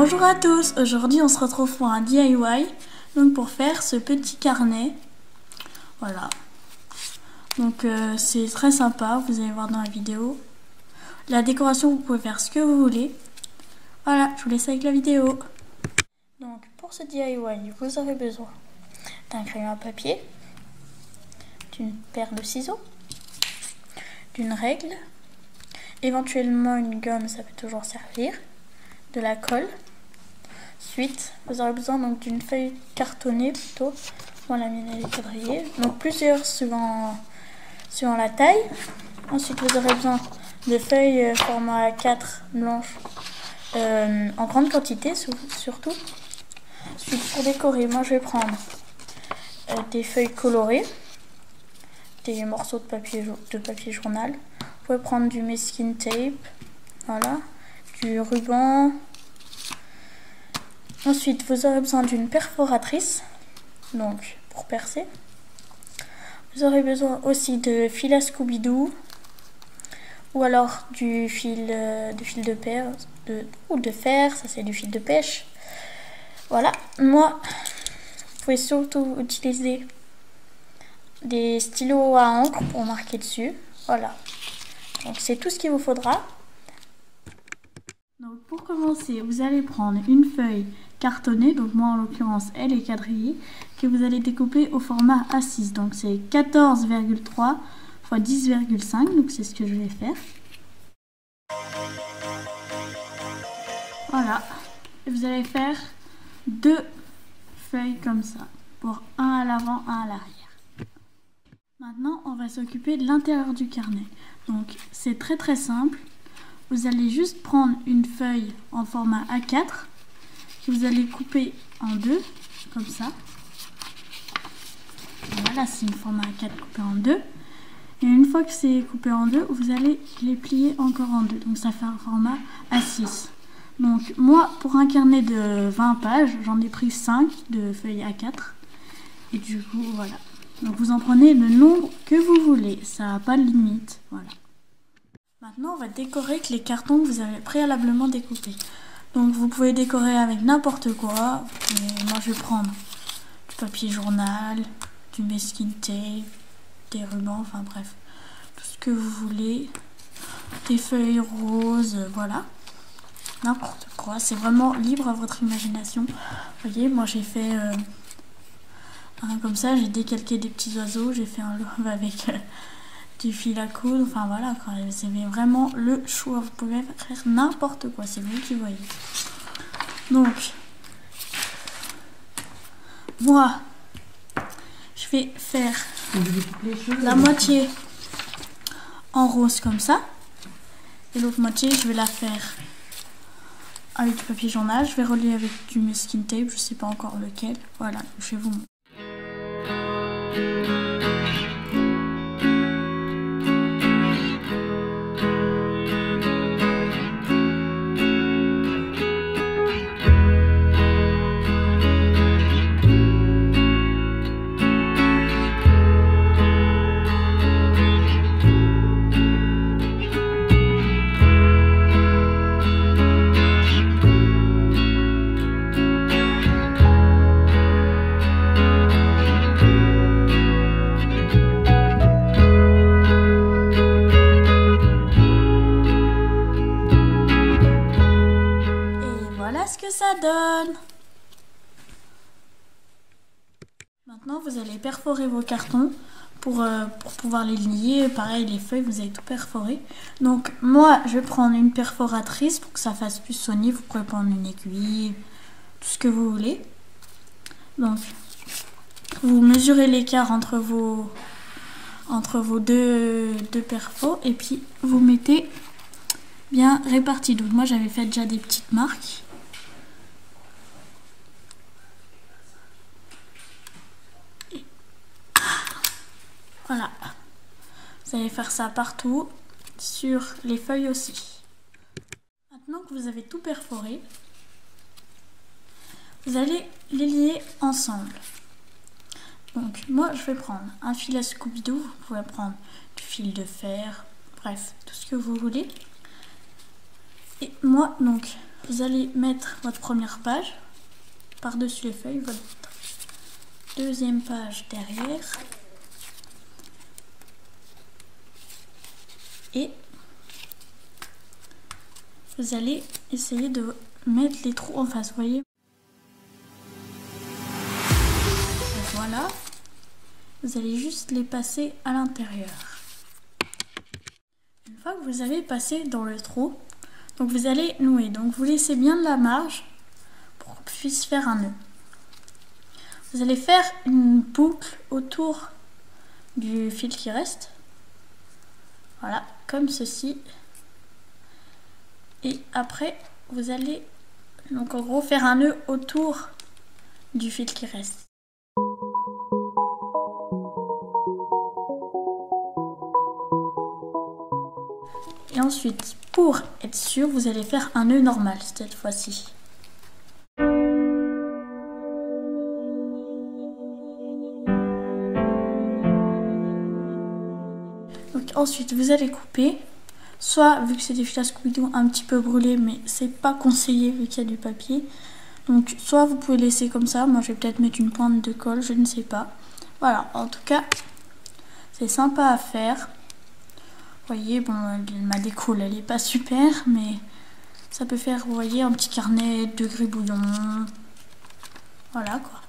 Bonjour à tous, aujourd'hui on se retrouve pour un DIY, donc pour faire ce petit carnet. Voilà, donc c'est très sympa, vous allez voir dans la vidéo. La décoration, vous pouvez faire ce que vous voulez. Voilà, je vous laisse avec la vidéo. Donc pour ce DIY, vous aurez besoin d'un crayon à papier, d'une paire de ciseaux, d'une règle, éventuellement une gomme, ça peut toujours servir, de la colle. Ensuite, vous aurez besoin donc d'une feuille cartonnée plutôt. Bon, la mienne elle est quadrillée, donc plusieurs suivant la taille. Ensuite, vous aurez besoin de feuilles format A4 blanches en grande quantité surtout. Ensuite, pour décorer, moi je vais prendre des feuilles colorées, des morceaux de papier journal. Vous pouvez prendre du masking tape, voilà, du ruban. Ensuite, vous aurez besoin d'une perforatrice, donc pour percer. Vous aurez besoin aussi de fil à Scooby-Doo, ou alors du fil de fer, ça c'est du fil de pêche. Voilà, moi, vous pouvez surtout utiliser des stylos à encre pour marquer dessus. Voilà, donc c'est tout ce qu'il vous faudra. Donc pour commencer, vous allez prendre une feuille cartonnée, donc moi en l'occurrence elle est quadrillée, que vous allez découper au format A6, donc c'est 14,3 x 10,5, donc c'est ce que je vais faire. Voilà, et vous allez faire deux feuilles comme ça, pour un à l'avant, un à l'arrière. Maintenant on va s'occuper de l'intérieur du carnet, donc c'est très simple. Vous allez juste prendre une feuille en format A4 que vous allez couper en deux, comme ça. Voilà, c'est une format A4 coupé en deux. Et une fois que c'est coupé en deux, vous allez les plier encore en deux. Donc ça fait un format A6. Donc moi, pour un carnet de 20 pages, j'en ai pris 5 de feuilles A4. Et du coup, voilà. Donc vous en prenez le nombre que vous voulez. Ça n'a pas de limite. Voilà. Maintenant, on va décorer avec les cartons que vous avez préalablement découpés. Donc, vous pouvez décorer avec n'importe quoi. Moi, je vais prendre du papier journal, du masking tape, des rubans, enfin bref, tout ce que vous voulez. Des feuilles roses, voilà. N'importe quoi. C'est vraiment libre à votre imagination. Vous voyez, moi, j'ai fait un comme ça. J'ai décalqué des petits oiseaux. J'ai fait un love avec... du fil à coudre, enfin voilà, c'est vraiment le choix, vous pouvez faire n'importe quoi, c'est vous qui voyez. Donc, moi, je vais faire la moitié en rose comme ça, et l'autre moitié, je vais la faire avec du papier journal, je vais relier avec du masking tape, je sais pas encore lequel, voilà, je vais vous montrer. Ça donne. Maintenant vous allez perforer vos cartons pour pouvoir les lier. Pareil, les feuilles vous allez tout perforer. Donc moi je vais prendre une perforatrice pour que ça fasse plus soigné. Vous pouvez prendre une aiguille, tout ce que vous voulez. Donc vous mesurez l'écart entre vos deux perfos et puis vous mettez bien répartis. Donc moi j'avais fait déjà des petites marques. Voilà, vous allez faire ça partout, sur les feuilles aussi. Maintenant que vous avez tout perforé, vous allez les lier ensemble. Donc moi je vais prendre un fil à Scooby-Doo, vous pouvez prendre du fil de fer, bref, tout ce que vous voulez. Et moi donc vous allez mettre votre première page par-dessus les feuilles, votre deuxième page derrière et vous allez essayer de mettre les trous en face, vous voyez. Et voilà, vous allez juste les passer à l'intérieur. Une fois que vous avez passé dans le trou, donc vous allez nouer. Donc vous laissez bien de la marge pour qu'on puisse faire un nœud. Vous allez faire une boucle autour du fil qui reste. Voilà, comme ceci. Et après, vous allez donc en gros faire un nœud autour du fil qui reste. Et ensuite, pour être sûr, vous allez faire un nœud normal cette fois-ci. Donc ensuite, vous allez couper. Soit, vu que c'est des fils à Scooby-Doo un petit peu brûlés, mais c'est pas conseillé vu qu'il y a du papier. Donc soit vous pouvez laisser comme ça. Moi, je vais peut-être mettre une pointe de colle, je ne sais pas. Voilà, en tout cas, c'est sympa à faire. Vous voyez, bon, ma déco, elle est pas super, mais ça peut faire, vous voyez, un petit carnet de gribouillon. Voilà, quoi.